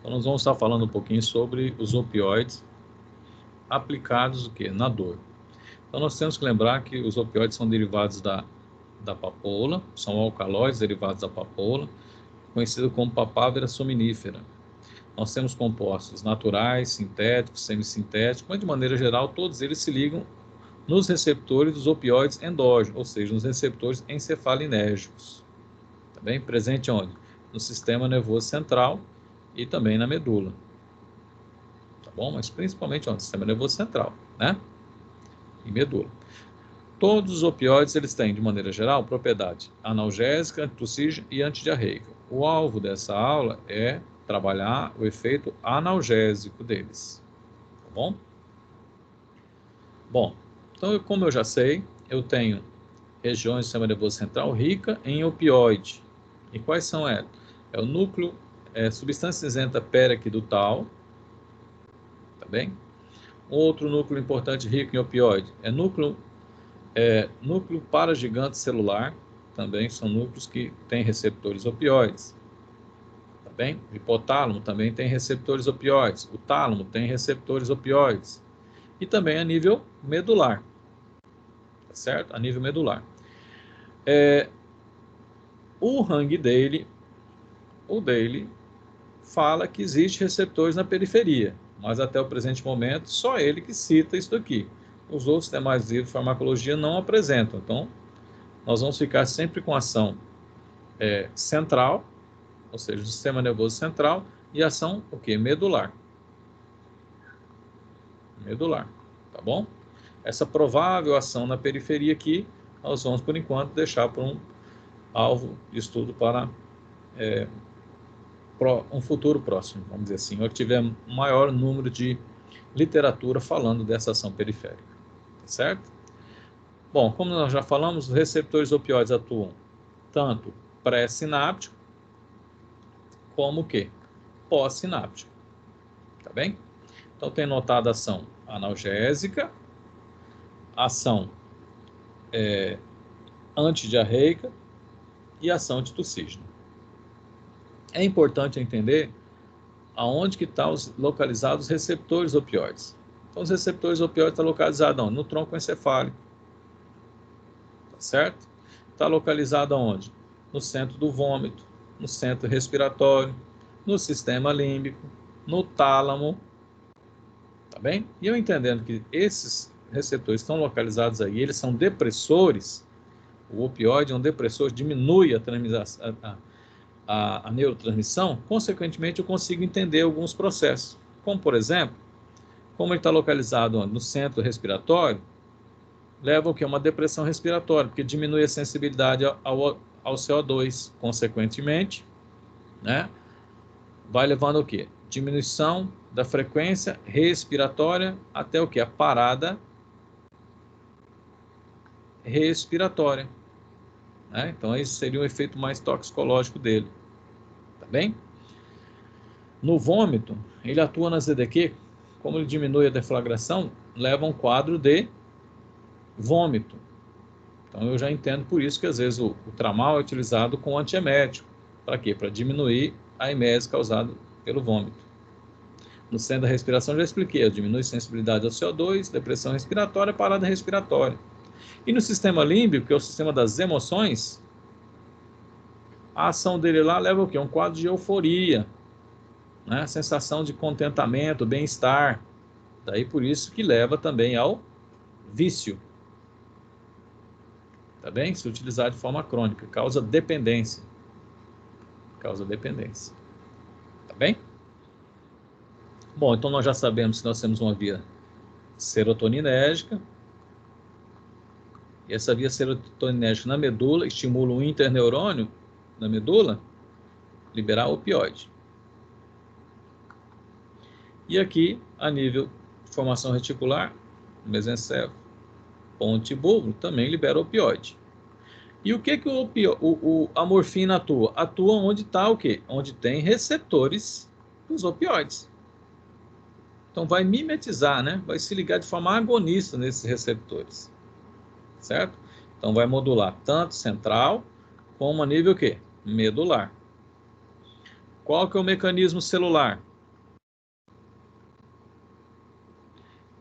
Então, nós vamos estar falando um pouquinho sobre os opioides aplicados na dor. Então, nós temos que lembrar que os opioides são derivados da papoula, são alcaloides derivados da papoula, conhecido como papávera sominífera. Nós temos compostos naturais, sintéticos, semissintéticos, mas de maneira geral todos eles se ligam nos receptores dos opioides endógenos, ou seja, nos receptores encefalinérgicos. Tá bem? Presente onde? No sistema nervoso central e também na medula. Tá bom? Mas principalmente onde? No sistema nervoso central, né? E medula. Todos os opioides eles têm, de maneira geral, propriedade analgésica, antitussígena e antidiarreica. O alvo dessa aula é trabalhar o efeito analgésico deles. Tá bom? Bom, então, como eu já sei, eu tenho regiões do sistema nervoso central rica em opioide. E quais são elas? É o núcleo, substância cinzenta periaquidutal, tá bem? Outro núcleo importante rico em opioide é núcleo paragigante celular, também são núcleos que têm receptores opioides. Tá bem? O hipotálamo também tem receptores opioides. O tálamo tem receptores opioides. E também a nível medular. Tá certo? A nível medular. O Hang Daly, fala que existe receptores na periferia, mas até o presente momento só ele que cita isso aqui. Os outros demais livros de farmacologia não apresentam. Então, nós vamos ficar sempre com ação central, ou seja, o sistema nervoso central, e ação o quê? Medular. Medular, tá bom? Essa provável ação na periferia aqui, nós vamos, por enquanto, deixar para um alvo de estudo para um futuro próximo, vamos dizer assim, ou que tiver maior número de literatura falando dessa ação periférica, tá certo? Bom, como nós já falamos, os receptores opioides atuam tanto pré-sináptico como o quê? Pós-sináptico, tá bem? Então tem notado ação analgésica, ação antidiarreica e ação antitussígena. É importante entender aonde que estão localizados os receptores opioides. Então, os receptores opioides estão localizados onde? No tronco encefálico. Tá certo? Está localizado onde? No centro do vômito, no centro respiratório, no sistema límbico, no tálamo. Tá bem? E eu entendendo que esses receptores estão localizados aí, eles são depressores, o opioide é um depressor, diminui a neurotransmissão, consequentemente eu consigo entender alguns processos. Como, por exemplo, como ele está localizado onde? No centro respiratório, leva o que? Uma depressão respiratória, porque diminui a sensibilidade ao CO2, consequentemente, né? Vai levando o que? Diminuição da frequência respiratória até o que? A parada respiratória. Né? Então, esse seria o efeito mais toxicológico dele. Tá bem? No vômito, ele atua na ZDQ, como ele diminui a deflagração, leva a um quadro de vômito. Então, eu já entendo por isso que, às vezes, o tramal é utilizado com antiemético. Para quê? Para diminuir a emese causada pelo vômito. No centro da respiração, já expliquei, diminui sensibilidade ao CO2, depressão respiratória, parada respiratória. E no sistema límbico, que é o sistema das emoções, a ação dele lá leva o quê? Um quadro de euforia, né? Sensação de contentamento, bem-estar. Daí por isso que leva também ao vício. Tá bem? Se utilizar de forma crônica, causa dependência. Causa dependência. Tá bem? Bom, então nós já sabemos que nós temos uma via serotoninérgica. E essa via serotoninérgica na medula estimula um interneurônio na medula liberar opioide. E aqui, a nível de formação reticular, mesencéfalo, ponte e bulbo também libera opioide. E o que a morfina atua? Atua onde está o quê? Onde tem receptores dos opioides. Então vai mimetizar, né? Vai se ligar de forma agonista nesses receptores. Certo? Então vai modular tanto central como a nível o quê? Medular. Qual que é o mecanismo celular?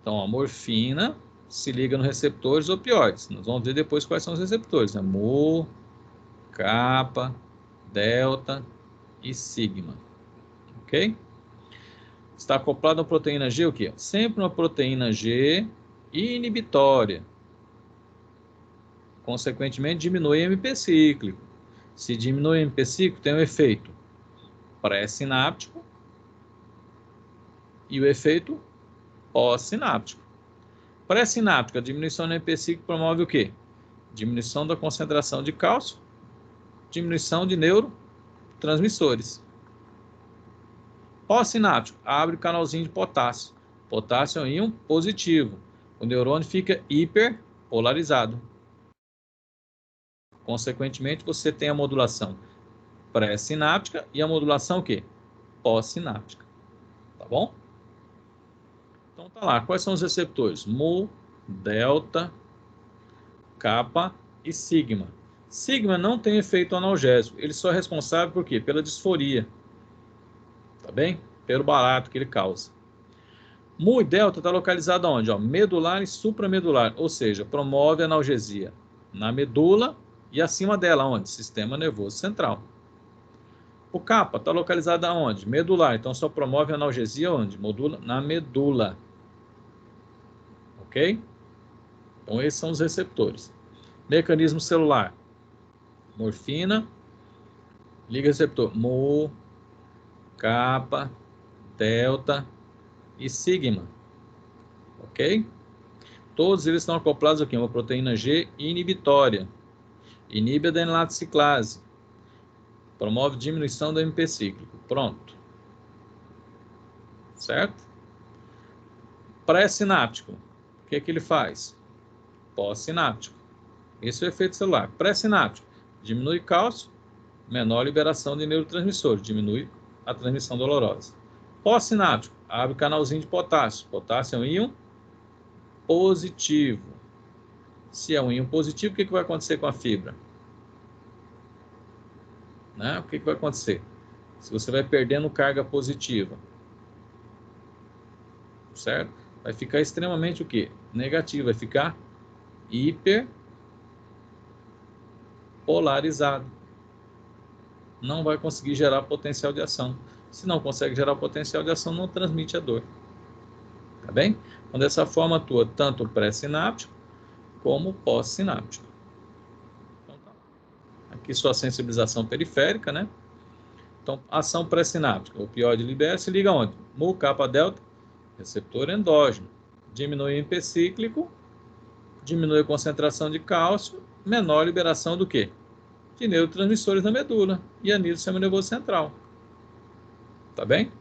Então, a morfina se liga nos receptores opioides. Nós vamos ver depois quais são os receptores, né? Mu, kappa, delta e sigma. Ok? Está acoplado a proteína G o quê? Sempre uma proteína G inibitória. Consequentemente, diminui o MP cíclico. Se diminui o MP cíclico, tem um efeito pré-sináptico e o efeito pós-sináptico. Pré-sináptica, a diminuição do MP cíclico promove o quê? Diminuição da concentração de cálcio, diminuição de neurotransmissores. Pós-sináptico, abre o canalzinho de potássio. Potássio é um íon positivo. O neurônio fica hiperpolarizado. Consequentemente, você tem a modulação pré-sináptica e a modulação o quê? Pós-sináptica. Tá bom? Então tá lá. Quais são os receptores? Mu, delta, kappa e sigma. Sigma não tem efeito analgésico. Ele só é responsável por quê? Pela disforia. Tá bem? Pelo barato que ele causa. Mu e delta está localizado onde? Ó, medular e supramedular, ou seja, promove analgesia na medula e acima dela, onde? Sistema nervoso central. O kappa está localizado aonde? Medular, então só promove analgesia onde? Modula na medula. Ok? Então esses são os receptores. Mecanismo celular. Morfina, liga receptor mu, kappa, delta e sigma. Ok? Todos eles estão acoplados aqui, uma proteína G inibitória. Inibe a adenilate ciclase. Promove diminuição do MP cíclico. Pronto. Certo? Pré-sináptico. O que ele faz? Pós-sináptico. Esse é o efeito celular. Pré-sináptico. Diminui cálcio, menor liberação de neurotransmissores. Diminui a transmissão dolorosa. Pós-sináptico. Abre o canalzinho de potássio. Potássio é um íon positivo. Se é um íon positivo, o que vai acontecer com a fibra? Né? O que vai acontecer? Se você vai perdendo carga positiva, certo? Vai ficar extremamente o quê? Negativo, vai ficar hiperpolarizado. Não vai conseguir gerar potencial de ação. Se não consegue gerar potencial de ação, não transmite a dor. Tá bem? Então, dessa forma, atua tanto o pré-sináptico como o pós-sináptico. Então, tá. Aqui sua sensibilização periférica, né? Então, ação pré-sináptica. O opioide libera, se liga onde? Mu, kappa, delta, receptor endógeno. Diminui o MP cíclico, diminui a concentração de cálcio, menor liberação do quê? De neurotransmissores na medula e anida o sistema nervoso central. Tá bem?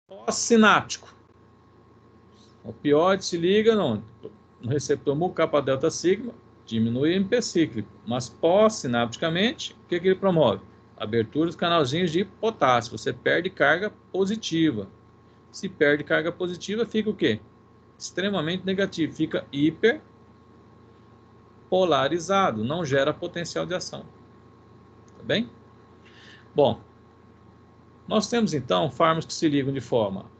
Pós-sináptico. O opioide se liga no receptor mu, kappa, delta, sigma, diminui o MP cíclico, mas pós-sinapticamente, o que ele promove? Abertura dos canalzinhos de potássio. Você perde carga positiva. Se perde carga positiva, fica o quê? Extremamente negativo. Fica hiperpolarizado. Não gera potencial de ação. Tá bem? Bom, nós temos então fármacos que se ligam de forma...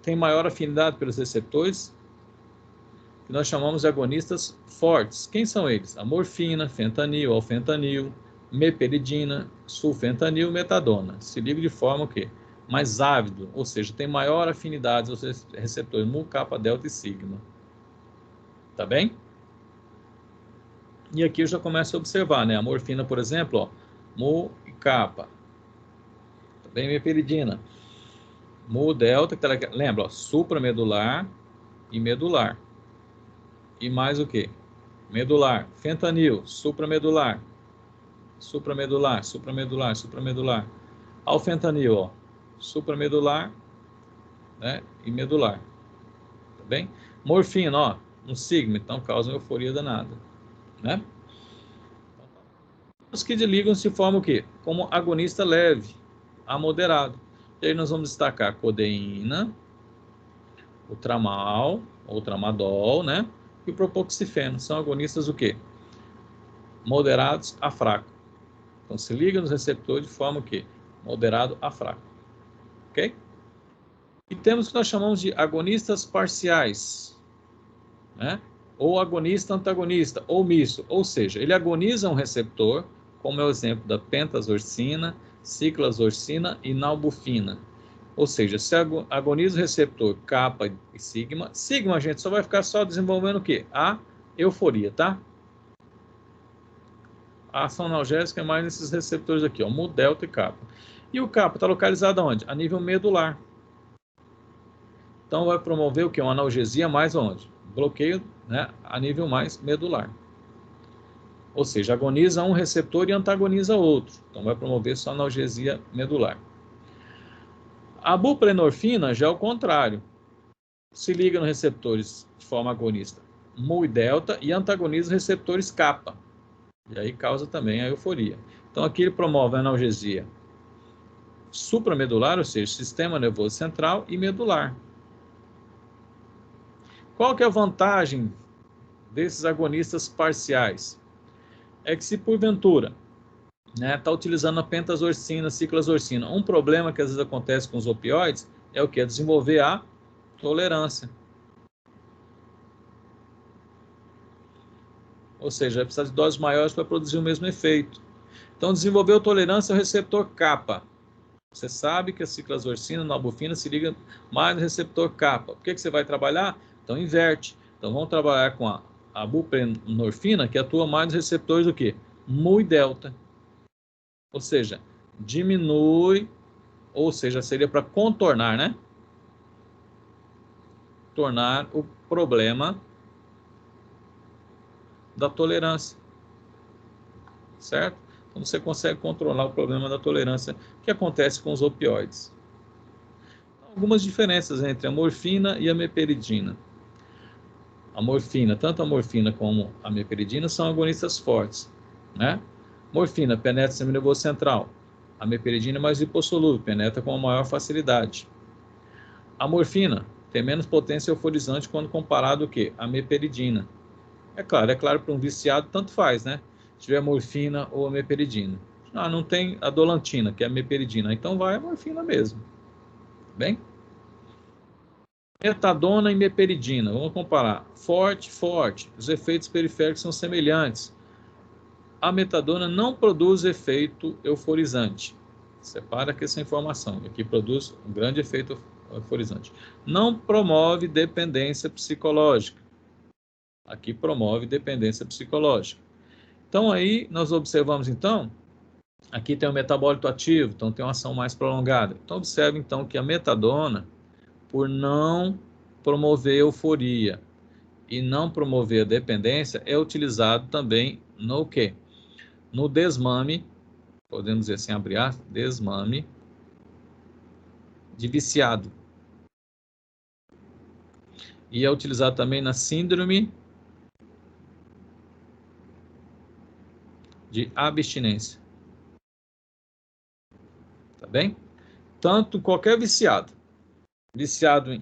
tem maior afinidade pelos receptores, que nós chamamos de agonistas fortes. Quem são eles? A morfina, fentanil, alfentanil, meperidina, sulfentanil, metadona. Se ligam de forma o quê? Mais ávido, ou seja, tem maior afinidade aos receptores mu, kappa, delta e sigma. Tá bem? E aqui eu já começo a observar, né? A morfina, por exemplo, ó, mu e kappa. Tá bem? Meperidina. Mu, delta, lembra, ó, supramedular e medular. E mais o que? Medular. Fentanil, supramedular. Supramedular, supramedular, supramedular. Alfentanil, ó, supramedular, né, e medular. Tá bem? Morfina, ó, um sigma, então causa uma euforia danada, né? Os que ligam-se formam o quê? Como agonista leve a moderado. E aí nós vamos destacar codeína, o tramal, ou tramadol, né? E o propoxifeno. São agonistas o quê? Moderados a fraco. Então, se liga nos receptores de forma o quê? Moderado a fraco. Ok? E temos o que nós chamamos de agonistas parciais, né? Ou agonista-antagonista, ou misto. Ou seja, ele agoniza um receptor, como é o exemplo da pentazorcina, ciclazorcina e nalbufina. Ou seja, se agoniza o receptor kappa e sigma, sigma, gente, só vai ficar só desenvolvendo o quê? A euforia, tá? A ação analgésica é mais nesses receptores aqui, ó, mu, delta e kappa. E o kappa está localizado onde? A nível medular. Então vai promover o quê? Uma analgesia mais onde? Bloqueio, né, a nível mais medular. Ou seja, agoniza um receptor e antagoniza outro. Então vai promover só analgesia medular. A buprenorfina já é o contrário. Se liga nos receptores de forma agonista mu e delta e antagoniza os receptores kappa. E aí causa também a euforia. Então aqui ele promove a analgesia supramedular, ou seja, sistema nervoso central e medular. Qual que é a vantagem desses agonistas parciais? É que se porventura está utilizando a pentazorcina, ciclazorcina, um problema que às vezes acontece com os opioides é o que? É desenvolver a tolerância. Ou seja, vai precisar de doses maiores para produzir o mesmo efeito. Então, desenvolveu tolerância ao receptor kappa. Você sabe que a ciclazorcina, a nalbufina, se liga mais no receptor kappa. Por que você vai trabalhar? Então, inverte. Então, vamos trabalhar com a buprenorfina, que atua mais nos receptores do que? Mu e delta. Ou seja, diminui, ou seja, seria para contornar, né? Tornar o problema da tolerância. Certo? Então, você consegue controlar o problema da tolerância que acontece com os opioides. Algumas diferenças entre a morfina e a meperidina. A morfina, tanto a morfina como a meperidina, são agonistas fortes, né? Morfina penetra o sistema nervoso central. A meperidina é mais lipossolúvel, penetra com maior facilidade. A morfina tem menos potência euforizante quando comparado ao que? A meperidina. É claro, para um viciado tanto faz, né? Se tiver morfina ou a meperidina. Ah, não tem a dolantina, que é a meperidina, então vai a morfina mesmo. Bem? Metadona e meperidina, vamos comparar. Forte. Os efeitos periféricos são semelhantes. A metadona não produz efeito euforizante. Separa aqui essa informação. Aqui produz um grande efeito euforizante. Não promove dependência psicológica. Aqui promove dependência psicológica. Então aí nós observamos então, aqui tem o metabólito ativo, então tem uma ação mais prolongada. Então observe então que a metadona, por não promover euforia e não promover a dependência, é utilizado também no quê? No desmame, podemos dizer assim, abre aspas, desmame de viciado. E é utilizado também na síndrome de abstinência. Tá bem? Tanto qualquer viciado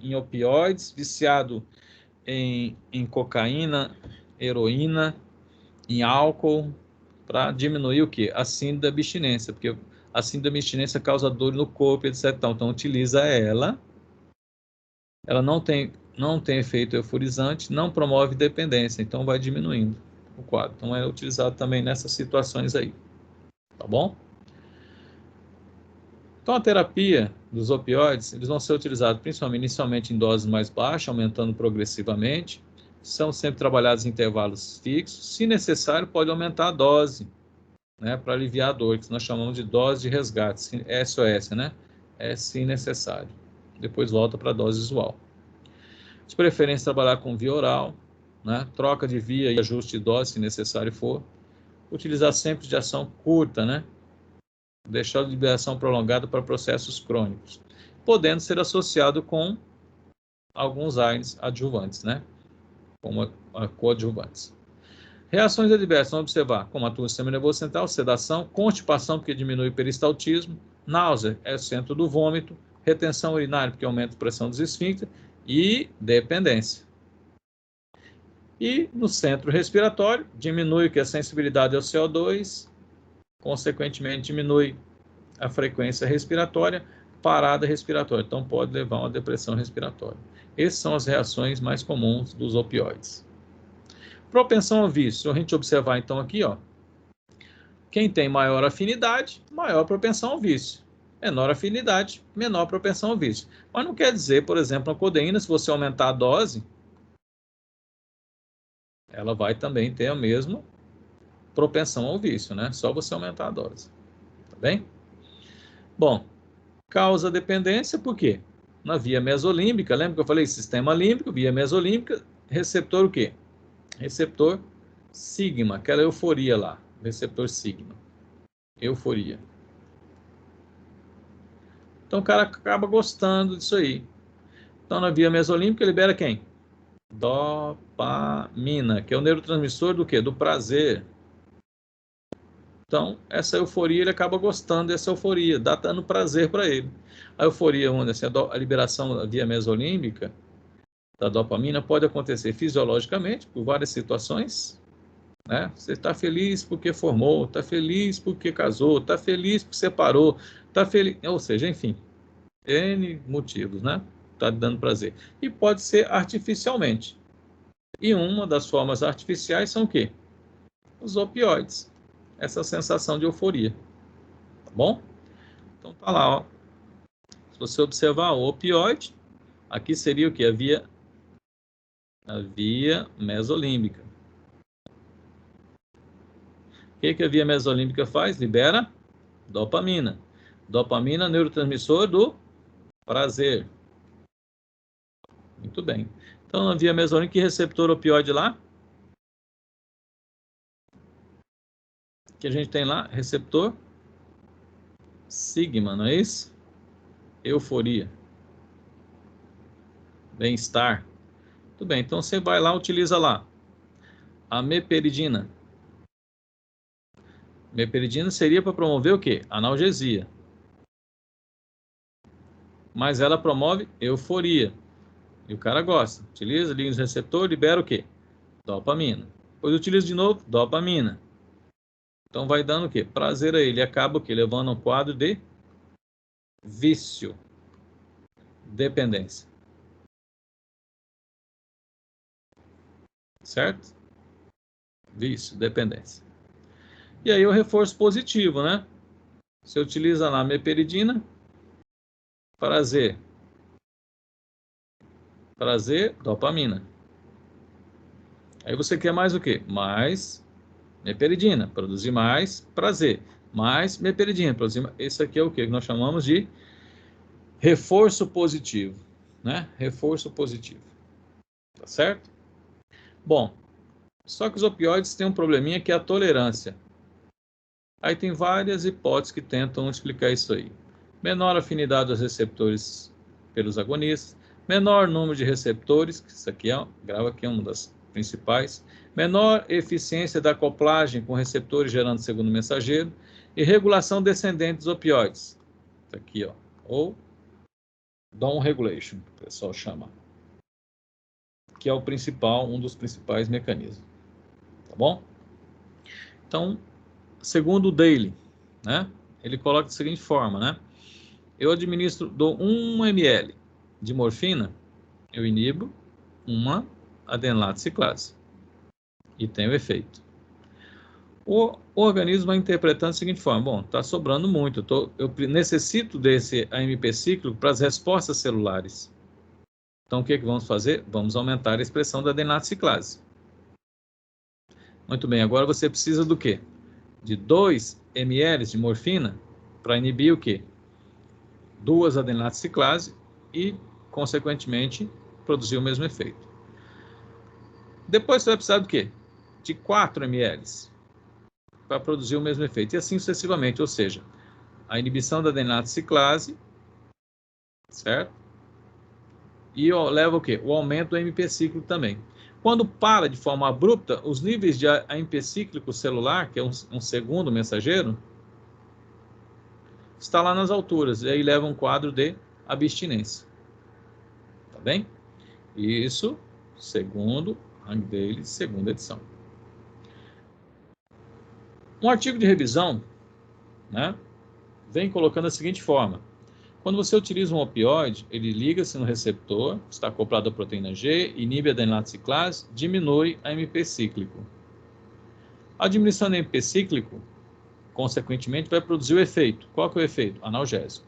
em opioides, viciado em cocaína, heroína, em álcool, para diminuir o quê? A síndrome da abstinência, porque a síndrome da abstinência causa dor no corpo, etc. Então utiliza ela não tem efeito euforizante, não promove dependência, então vai diminuindo o quadro. Então é utilizado também nessas situações aí, tá bom? Então a terapia dos opioides, eles vão ser utilizados principalmente inicialmente em doses mais baixas, aumentando progressivamente, são sempre trabalhados em intervalos fixos, se necessário pode aumentar a dose, né, para aliviar a dor, que nós chamamos de dose de resgate, SOS, né? É se necessário. Depois volta para a dose usual. De preferência trabalhar com via oral, né? Troca de via e ajuste de dose se necessário for. Utilizar sempre de ação curta, né? Deixar a liberação prolongada para processos crônicos, podendo ser associado com alguns AINES adjuvantes, né? Como coadjuvantes. Reações adversas, vamos observar, como atua o sistema nervoso central, sedação, constipação, porque diminui o peristaltismo, náusea, é o centro do vômito, retenção urinária, porque aumenta a pressão dos esfíncteres, e dependência. E no centro respiratório, diminui a sensibilidade ao CO2, consequentemente diminui a frequência respiratória, parada respiratória. Então, pode levar a uma depressão respiratória. Essas são as reações mais comuns dos opioides. Propensão ao vício. Se a gente observar, então, aqui, ó, quem tem maior afinidade, maior propensão ao vício. Menor afinidade, menor propensão ao vício. Mas não quer dizer, por exemplo, a codeína, se você aumentar a dose, ela vai também ter a mesma propensão ao vício, né? Só você aumentar a dose. Tá bem? Bom, causa dependência, por quê? Na via mesolímbica, lembra que eu falei sistema límbico, via mesolímbica, receptor o quê? Receptor sigma, aquela euforia lá, receptor sigma. Euforia. Então o cara acaba gostando disso aí. Então na via mesolímbica libera quem? Dopamina, que é o neurotransmissor do quê? Do prazer. Então, essa euforia, ele acaba gostando dessa euforia, dando prazer para ele. A euforia, onde assim, a liberação via mesolímbica da dopamina pode acontecer fisiologicamente, por várias situações, né? Você está feliz porque formou, está feliz porque casou, está feliz porque separou, está feliz, ou seja, enfim, N motivos, né? Está dando prazer. E pode ser artificialmente. E uma das formas artificiais são o quê? Os opioides. Essa sensação de euforia. Tá bom? Então tá lá, ó. Se você observar o opioide, aqui seria o que? A via mesolímbica. O que a via mesolímbica faz? Libera dopamina. Dopamina, neurotransmissor do prazer. Muito bem. Então, na via mesolímbica, que receptor opioide lá? Que a gente tem lá? Receptor sigma, não é isso? Euforia. Bem-estar. Muito bem, então você vai lá, utiliza lá a meperidina. Meperidina seria para promover o quê? Analgesia. Mas ela promove euforia. E o cara gosta. Utiliza, liga no receptor, libera o quê? Dopamina. Depois utiliza de novo, dopamina. Então vai dando o quê? Prazer a ele. Acaba o quê? Levando um quadro de vício. Dependência. Certo? Vício, dependência. E aí o reforço positivo, né? Você utiliza lá a meperidina, prazer. Prazer, dopamina. Aí você quer mais o quê? Mais meperidina, produzir mais prazer. Mais meperidina, produzir mais... Esse aqui é o que nós chamamos de reforço positivo, né? Reforço positivo. Tá certo? Bom, só que os opioides têm um probleminha que é a tolerância. Aí tem várias hipóteses que tentam explicar isso aí. Menor afinidade dos receptores pelos agonistas, menor número de receptores, que isso aqui é, grava aqui, é uma das principais, menor eficiência da acoplagem com receptores gerando segundo mensageiro, e regulação descendente dos opioides. Isso aqui, ó, ou down regulation, que o pessoal chama, que é o principal, um dos principais mecanismos. Tá bom? Então, segundo o Daly, né? Ele coloca da seguinte forma, né? Eu administro, dou 1 ml de morfina, eu inibo uma adenylate ciclase e tem o efeito. O organismo vai interpretando da seguinte forma: bom, está sobrando muito, eu necessito desse AMP cíclico para as respostas celulares. Então, o que vamos fazer? Vamos aumentar a expressão da adenylate ciclase. Muito bem, agora você precisa do quê? De 2 ml de morfina para inibir o quê? 2 adenylate ciclase e, consequentemente, produzir o mesmo efeito. Depois você vai precisar do quê? De 4 ml para produzir o mesmo efeito. E assim sucessivamente, ou seja, a inibição da adenylate ciclase, certo? E leva o quê? O aumento do AMP cíclico também. Quando para de forma abrupta, os níveis de AMP cíclico celular, que é um segundo mensageiro, está lá nas alturas, e aí leva um quadro de abstinência. Tá bem? Isso, segundo Hank Daly, segunda edição. Um artigo de revisão, né, vem colocando da seguinte forma: Quando você utiliza um opioide, ele liga-se no receptor, está acoplado à proteína G, inibe a adenilate ciclase, diminui a AMP cíclico. A diminuição do AMP cíclico, consequentemente, vai produzir o efeito. Qual que é o efeito? Analgésico.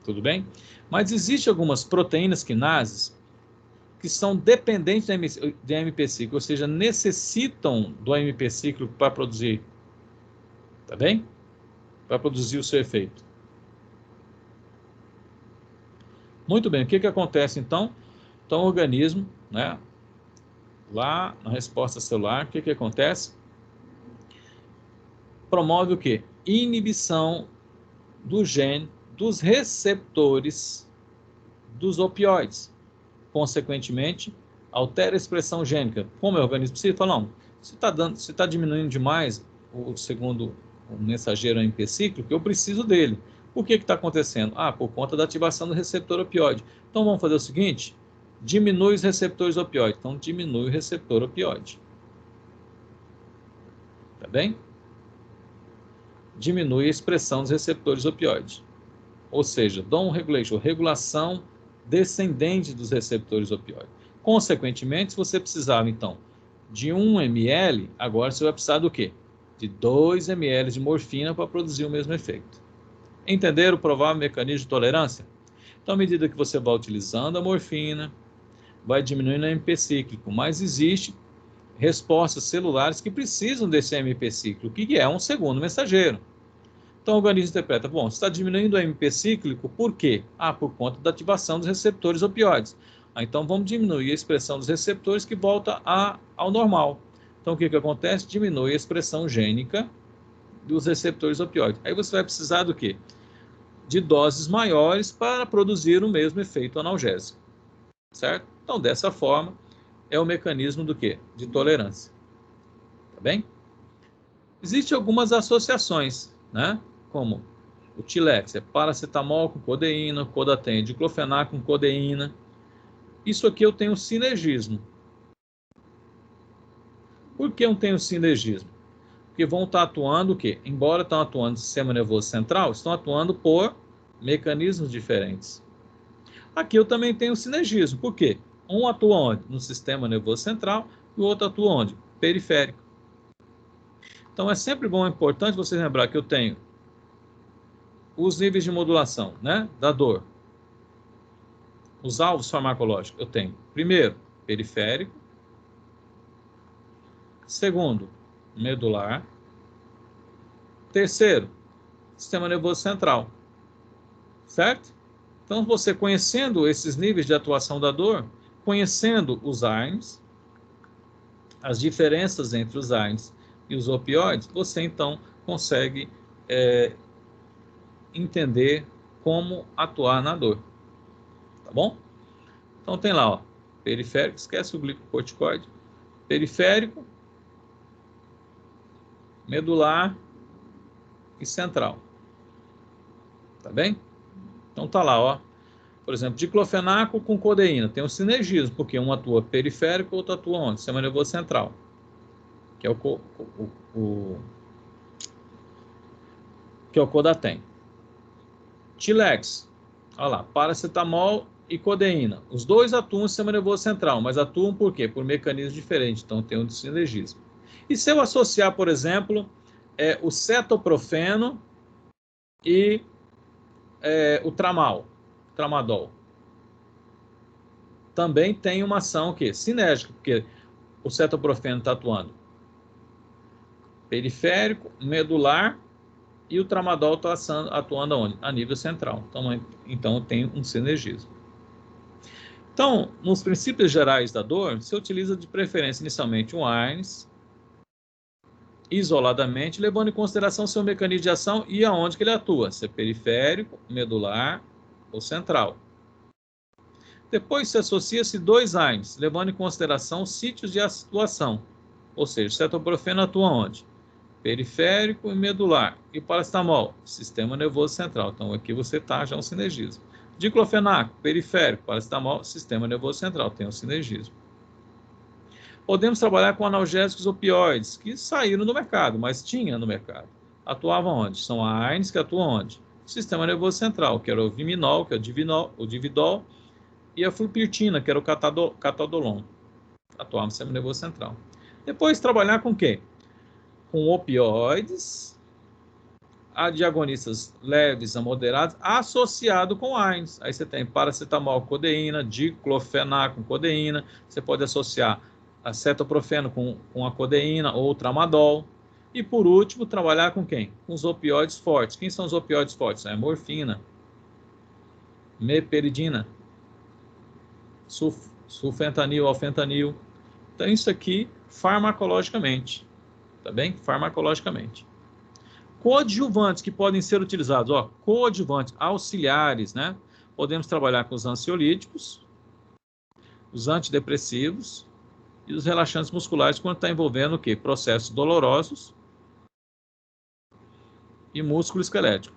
Tudo bem? Mas existem algumas proteínas quinases que são dependentes do AMP cíclico, ou seja, necessitam do AMP cíclico para produzir. Tá bem? Para produzir o seu efeito. Muito bem, o que acontece então? Então o organismo, né, lá na resposta celular, o que acontece? Promove o quê? Inibição do gene dos receptores dos opioides. Consequentemente, altera a expressão gênica. Como é o organismo precisa? Fala, não, se está diminuindo demais o segundo o mensageiro AMP cíclico, eu preciso dele. Por que está acontecendo? Por conta da ativação do receptor opioide. Então vamos fazer o seguinte, diminui os receptores opioide. Então diminui o receptor opioide. Tá bem? Diminui a expressão dos receptores opioides. Ou seja, down regulation, regulação descendente dos receptores opioides. Consequentemente, se você precisava, então, de 1 ml, agora você vai precisar do quê? De 2 ml de morfina para produzir o mesmo efeito. Entenderam o provável mecanismo de tolerância? Então, à medida que você vai utilizando a morfina, vai diminuindo o AMP cíclico, mas existe respostas celulares que precisam desse AMP cíclico, que é um segundo mensageiro. Então, o organismo interpreta, bom, você está diminuindo o AMP cíclico, por quê? Por conta da ativação dos receptores opioides. Então, vamos diminuir a expressão dos receptores que volta ao normal. Então, o que acontece? Diminui a expressão gênica dos receptores opioides. Aí você vai precisar do quê? De doses maiores para produzir o mesmo efeito analgésico. Certo? Então, dessa forma, é o mecanismo do quê? De tolerância. Tá bem? Existem algumas associações, né? Como o Tilex, é paracetamol com codeína, Codatem, diclofenac com codeína. Isso aqui eu tenho sinergismo. Por que eu tenho sinergismo? Porque vão estar atuando o quê? Embora estão atuando no sistema nervoso central, estão atuando por mecanismos diferentes. Aqui eu também tenho sinergismo. Por quê? Um atua onde? No sistema nervoso central e o outro atua onde? Periférico. Então é sempre bom e importante você lembrar que eu tenho os níveis de modulação, né, da dor. Os alvos farmacológicos eu tenho. Primeiro, periférico. Segundo, medular. Terceiro, sistema nervoso central. Certo? Então, você conhecendo esses níveis de atuação da dor, conhecendo os ARNs, as diferenças entre os ARNs e os opioides, você então consegue entender como atuar na dor. Tá bom? Então tem lá, ó, periférico, esquece o glicocorticoide, periférico, medular e central. Tá bem? Então tá lá, ó. Por exemplo, diclofenaco com codeína, tem um sinergismo, porque um atua periférico, outro atua onde? Sistema nervoso central, que é o Codatem. Tilex, olha lá, paracetamol e codeína. Os dois atuam no sistema nervoso central, mas atuam por quê? Por mecanismos diferentes, então tem um sinergismo. E se eu associar, por exemplo, o cetoprofeno e o tramadol, também tem uma ação que sinérgica, porque o cetoprofeno está atuando periférico, medular, e o tramadol está atuando onde? A nível central. Então tem um sinergismo. Então, nos princípios gerais da dor, se utiliza de preferência inicialmente um ARNs, isoladamente, levando em consideração seu mecanismo de ação e aonde que ele atua, se é periférico, medular ou central. Depois se associa-se dois ARNs, levando em consideração os sítios de atuação, ou seja, o cetoprofeno atua onde? Periférico e medular. E paracetamol, sistema nervoso central. Então aqui você está já um sinergismo. Diclofenaco, periférico, paracetamol, sistema nervoso central, tem um sinergismo. Podemos trabalhar com analgésicos opioides, que saíram do mercado, mas tinha no mercado. atuavam onde? São AINES que atuam onde? O sistema nervoso central, que era o viminol, que é o dividol, e a flupirtina, que era o catodolon. Atuava no sistema nervoso central. Depois trabalhar com o quê? Com opioides, adiagonistas leves a moderados, associado com AINES. Aí você tem paracetamol, codeína, diclofenac com codeína. Você pode associar acetoprofeno com a codeína ou tramadol. E por último, trabalhar com quem? Com os opioides fortes. Quem são os opioides fortes? É morfina, meperidina, sulfentanil, alfentanil. Então isso aqui farmacologicamente, tá bem? Farmacologicamente. Coadjuvantes que podem ser utilizados, ó, coadjuvantes auxiliares, né? Podemos trabalhar com os ansiolíticos, os antidepressivos e os relaxantes musculares quando está envolvendo o quê? Processos dolorosos e músculo esquelético.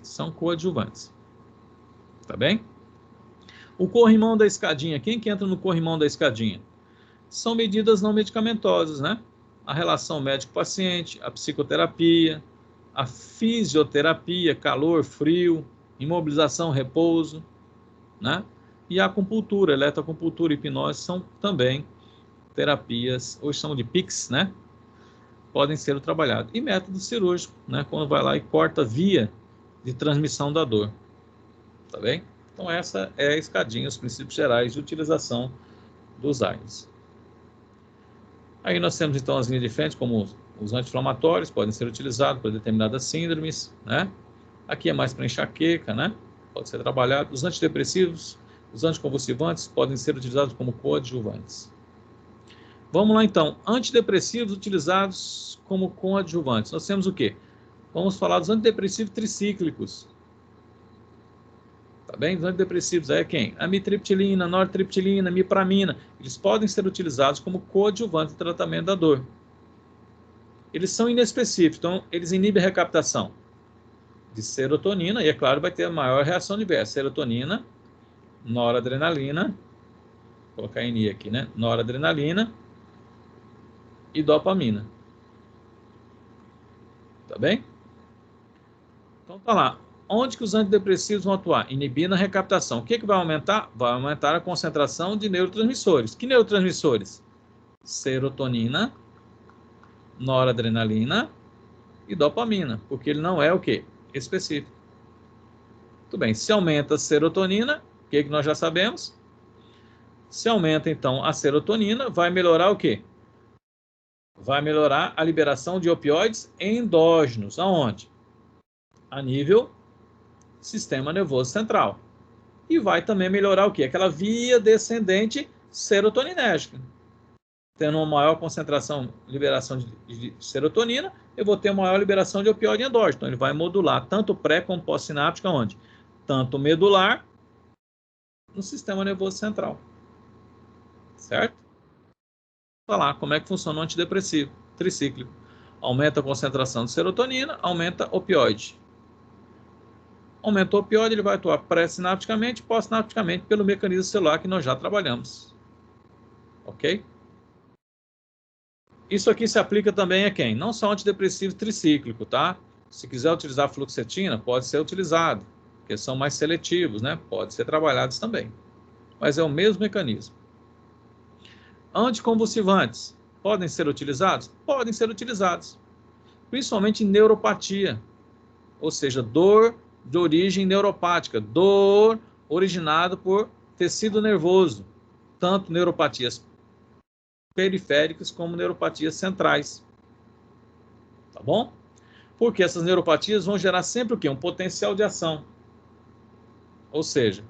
São coadjuvantes. Tá bem? O corrimão da escadinha. Quem que entra no corrimão da escadinha? São medidas não medicamentosas, né? A relação médico-paciente, a psicoterapia, a fisioterapia, calor, frio, imobilização, repouso, né? E a acupuntura, eletroacupuntura e hipnose são também terapias, hoje chamam de PICs, né? Podem ser trabalhados. E método cirúrgico, né? Quando vai lá e corta a via de transmissão da dor. Tá bem? Então essa é a escadinha, os princípios gerais de utilização dos AINES. Aí nós temos então as linhas de frente, como os anti-inflamatórios, podem ser utilizados para determinadas síndromes, né? Aqui é mais para enxaqueca, né? Pode ser trabalhado. Os antidepressivos, os anticonvulsivantes podem ser utilizados como coadjuvantes. Vamos lá então, antidepressivos utilizados como coadjuvantes. Nós temos o quê? Vamos falar dos antidepressivos tricíclicos. Tá bem? Os antidepressivos aí é quem? Amitriptilina, nortriptilina, mipramina. Eles podem ser utilizados como coadjuvantes no tratamento da dor. Eles são inespecíficos, então eles inibem a recaptação de serotonina, e é claro, vai ter a maior reação diversa. Serotonina, noradrenalina, vou colocar em I aqui, né? Noradrenalina e dopamina. Tá bem? Então tá lá. Onde que os antidepressivos vão atuar? Inibindo a recaptação. O que vai aumentar? Vai aumentar a concentração de neurotransmissores. Que neurotransmissores? Serotonina, noradrenalina e dopamina, porque ele não é o quê? Específico. Tudo bem, se aumenta a serotonina, o que nós já sabemos? Se aumenta, então, a serotonina, vai melhorar o quê? Vai melhorar a liberação de opioides endógenos. Aonde? A nível sistema nervoso central. E vai também melhorar o quê? Aquela via descendente serotoninérgica. Tendo uma maior concentração, liberação de serotonina, eu vou ter uma maior liberação de opioide endógeno. Então, ele vai modular tanto pré como pós-sináptica, onde? Tanto medular, no sistema nervoso central. Certo? Olha lá como é que funciona o antidepressivo tricíclico. Aumenta a concentração de serotonina, aumenta opioide. Aumentou o opioide, ele vai atuar pré-sinapticamente e pós-sinapticamente pelo mecanismo celular que nós já trabalhamos. Ok? Isso aqui se aplica também a quem? Não só antidepressivo tricíclico, tá? Se quiser utilizar fluoxetina, pode ser utilizado, porque são mais seletivos, né? Pode ser trabalhados também. Mas é o mesmo mecanismo. Anticonvulsivantes podem ser utilizados? Podem ser utilizados. Principalmente em neuropatia, ou seja, dor de origem neuropática, dor originada por tecido nervoso, tanto neuropatias periféricas como neuropatias centrais. Tá bom? Porque essas neuropatias vão gerar sempre o quê? Um potencial de ação. Ou seja,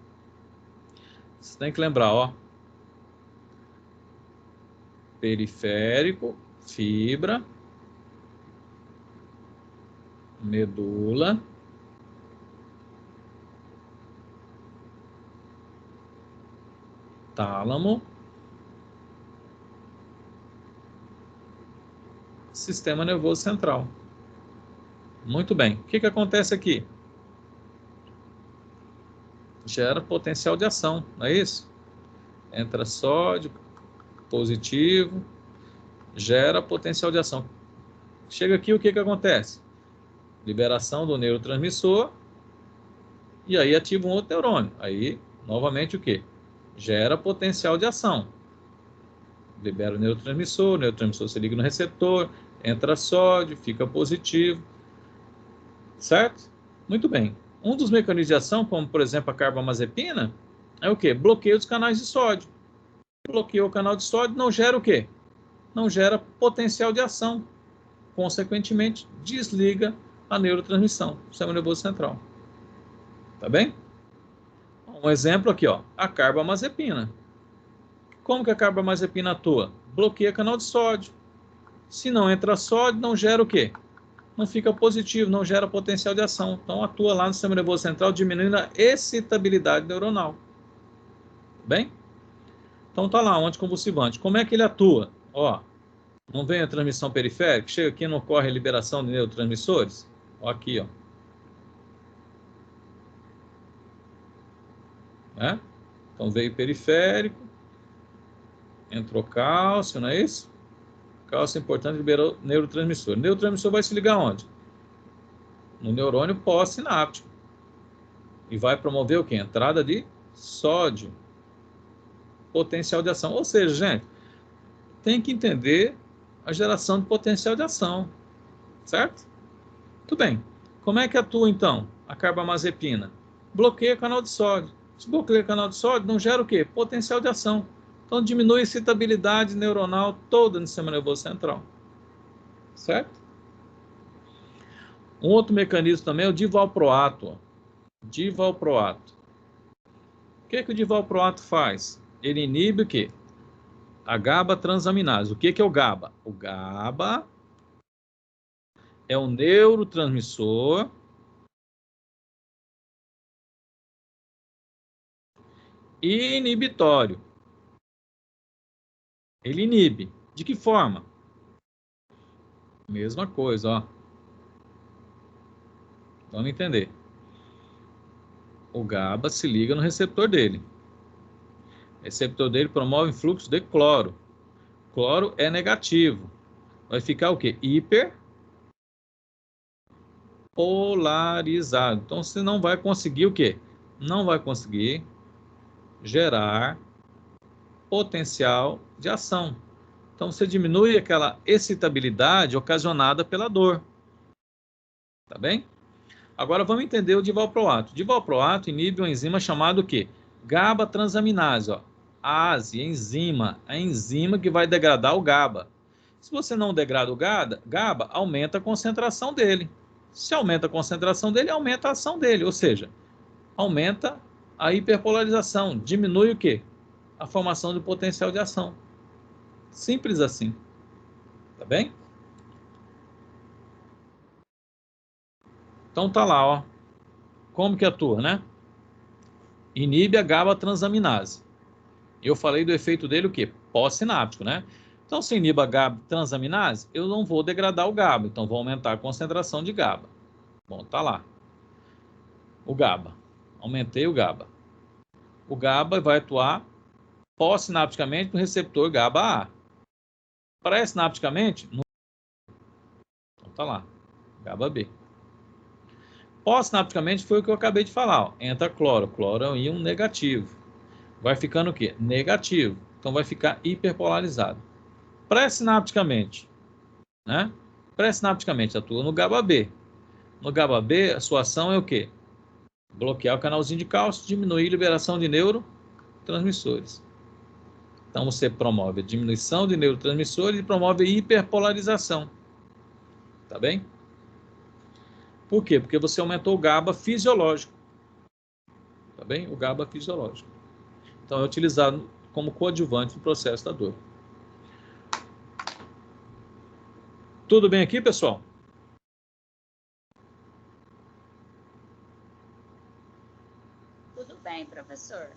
você tem que lembrar, ó, periférico, fibra, medula, tálamo, sistema nervoso central. Muito bem. O que acontece aqui? Gera potencial de ação, não é isso? Entra sódio positivo, gera potencial de ação. Chega aqui, o que acontece? Liberação do neurotransmissor, e aí ativa um outro neurônio. Aí, novamente, o quê? Gera potencial de ação. Libera o neurotransmissor se liga no receptor, entra sódio, fica positivo. Certo? Muito bem. Um dos mecanismos de ação, como por exemplo a carbamazepina, é o quê? Bloqueio dos canais de sódio. Bloqueia o canal de sódio, não gera o quê? Não gera potencial de ação. Consequentemente, desliga a neurotransmissão do sistema nervoso central. Tá bem? Um exemplo aqui, ó, a carbamazepina. Como que a carbamazepina atua? Bloqueia canal de sódio. Se não entra sódio, não gera o quê? Não fica positivo, não gera potencial de ação. Então, atua lá no sistema nervoso central, diminuindo a excitabilidade neuronal. Bem? Então, tá lá, o anticonvulsivante. Como é que ele atua? Ó, não vem a transmissão periférica? Chega aqui, não ocorre a liberação de neurotransmissores? Ó, aqui, ó. Né? Então, veio periférico, entrou cálcio, não é isso? Cálcio é importante, liberou neurotransmissor. O neurotransmissor vai se ligar onde? No neurônio pós-sináptico. E vai promover o quê? Entrada de sódio. Potencial de ação. Ou seja, gente, tem que entender a geração de potencial de ação. Certo? Tudo bem. Como é que atua, então, a carbamazepina? Bloqueia o canal de sódio. Se bloqueia o canal de sódio, não gera o quê? Potencial de ação. Então, diminui a excitabilidade neuronal toda no sistema nervoso central. Certo? Um outro mecanismo também é o divalproato. Divalproato. O que o divalproato faz? Ele inibe o quê? A GABA transaminase. O que é o GABA? O GABA é um neurotransmissor inibitório. Ele inibe. De que forma? Mesma coisa, ó. Vamos entender. O GABA se liga no receptor dele. O receptor dele promove fluxo de cloro. Cloro é negativo. Vai ficar o quê? Hiperpolarizado. Então, você não vai conseguir o quê? Não vai conseguir gerar potencial de ação. Então, você diminui aquela excitabilidade ocasionada pela dor. Tá bem? Agora, vamos entender o divalproato. O divalproato inibe uma enzima chamada o quê? GABA transaminase. Ó. A enzima. A enzima que vai degradar o GABA. Se você não degrada o GABA, aumenta a concentração dele. Se aumenta a concentração dele, aumenta a ação dele. Ou seja, aumenta a hiperpolarização. Diminui o quê? A formação de potencial de ação. Simples assim. Tá bem? Então tá lá, ó. Como que atua, né? Inibe a GABA transaminase. Eu falei do efeito dele o quê? Pós-sináptico, né? Então, se iniba a GABA transaminase, eu não vou degradar o GABA, então vou aumentar a concentração de GABA. Bom, tá lá. O GABA. Aumentei o GABA. O GABA vai atuar pós-sinapticamente no receptor GABA-A. Pré-sinapticamente, no... Então tá lá. GABA-B. Pós-sinapticamente foi o que eu acabei de falar. Ó. Entra cloro. Cloro é um íon negativo. Vai ficando o quê? Negativo. Então vai ficar hiperpolarizado. Pré-sinapticamente, né? Pré-sinapticamente atua no GABA-B. No GABA-B, a sua ação é o quê? Bloquear o canalzinho de cálcio, diminuir a liberação de neurotransmissores. Então você promove a diminuição de neurotransmissores e promove a hiperpolarização. Tá bem? Por quê? Porque você aumentou o GABA fisiológico. Tá bem? O GABA fisiológico. Então é utilizado como coadjuvante no processo da dor. Tudo bem aqui, pessoal? Tudo bem, professor.